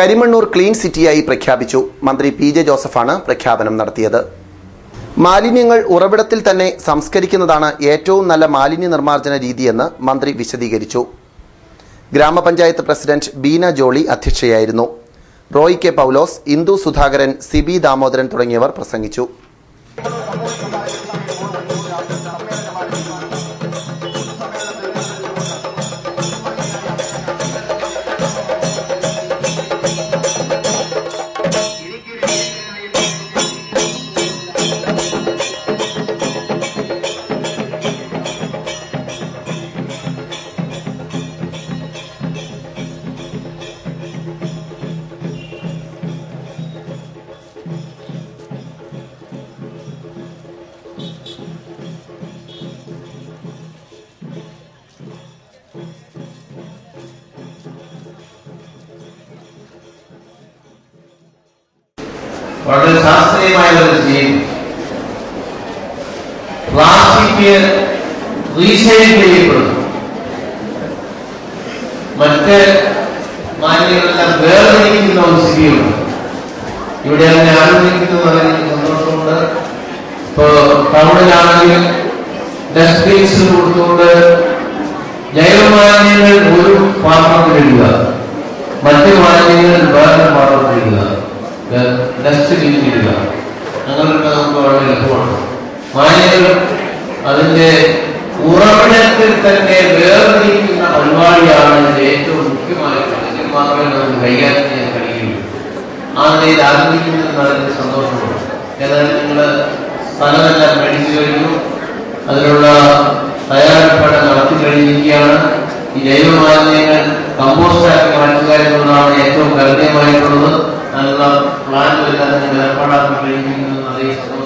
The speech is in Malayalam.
കരിമണ്ണൂർ ക്ലീൻ സിറ്റിയായി പ്രഖ്യാപിച്ചു. മന്ത്രി പി ജെ ജോസഫാണ് പ്രഖ്യാപനം നടത്തിയത്. മാലിന്യങ്ങൾ ഉറവിടത്തിൽ തന്നെ സംസ്കരിക്കുന്നതാണ് ഏറ്റവും നല്ല മാലിന്യ നിർമ്മാർജ്ജന രീതിയെന്ന് മന്ത്രി വിശദീകരിച്ചു. ഗ്രാമപഞ്ചായത്ത് പ്രസിഡന്റ് ബീന ജോളി അധ്യക്ഷയായിരുന്നു. റോയ് കെ പൗലോസ്, ഇന്ദു സുധാകരൻ, സിബി ദാമോദരൻ തുടങ്ങിയവർ പ്രസംഗിച്ചു. വളരെ ശാസ്ത്രീയമായ ഒരു ചെയ്യും. പ്ലാസ്റ്റിക് റീസൈക്കിൾ ചെയ്യപ്പെടുന്നു, മറ്റ് മാലിന്യങ്ങളെല്ലാം വേർതിരിക്കുന്ന ഒരു സ്ഥിതിയുണ്ട്. ഇവിടെ അതിനെ ആരംഭിക്കുന്നതിൽ എനിക്ക് സന്തോഷമുണ്ട്. ഇപ്പോ ടൗണിലാണെങ്കിൽ ഡസ്റ്റ്ബിൻസ് കൊടുത്തുകൊണ്ട് ജൈവമാലിന്യങ്ങൾ ഒരു പാത്രത്തിലിടുക, മറ്റ് മാലിന്യങ്ങൾ വേറെ പാത്രത്തിലിടുക, ഡസ്റ്റ്ബിന്നിടുക. അങ്ങനെയൊക്കെ നമുക്ക് വളരെ ലഭ്യമാണ്. മാലിന്യങ്ങൾ അതിന്റെ ഉറവിടത്തിൽ തന്നെ വേർതിരിക്കുന്ന പരിപാടിയാണ് ഇതിന്റെ ഏറ്റവും മുഖ്യമായിട്ടുള്ളത്. ഇതിൽ മാത്രമേ നമുക്ക് കൈകാര്യം ചെയ്യാൻ കഴിയുള്ളൂ. ആ നിലയിൽ ആരംഭിക്കുന്നതിന് അതിന്റെ സന്തോഷമുണ്ട്. ഏതായാലും നിങ്ങൾ സ്ഥലമെല്ലാം മേടിച്ചു കഴിഞ്ഞു, അതിനുള്ള തയ്യാറെടുപ്പ് നടത്തി കഴിഞ്ഞിരിക്കുകയാണ്. ഈ ജൈവമാലിന്യങ്ങൾ കമ്പോസ്റ്റാക്കി മാറ്റുക എന്നുള്ളതാണ് ഏറ്റവും കരുതമായിട്ടുള്ളത്. അതിനുള്ള പ്ലാനുകളെല്ലാം നിങ്ങൾ ഏർപ്പാടാക്കി കഴിഞ്ഞിരിക്കുന്നത് അറിയിച്ചു.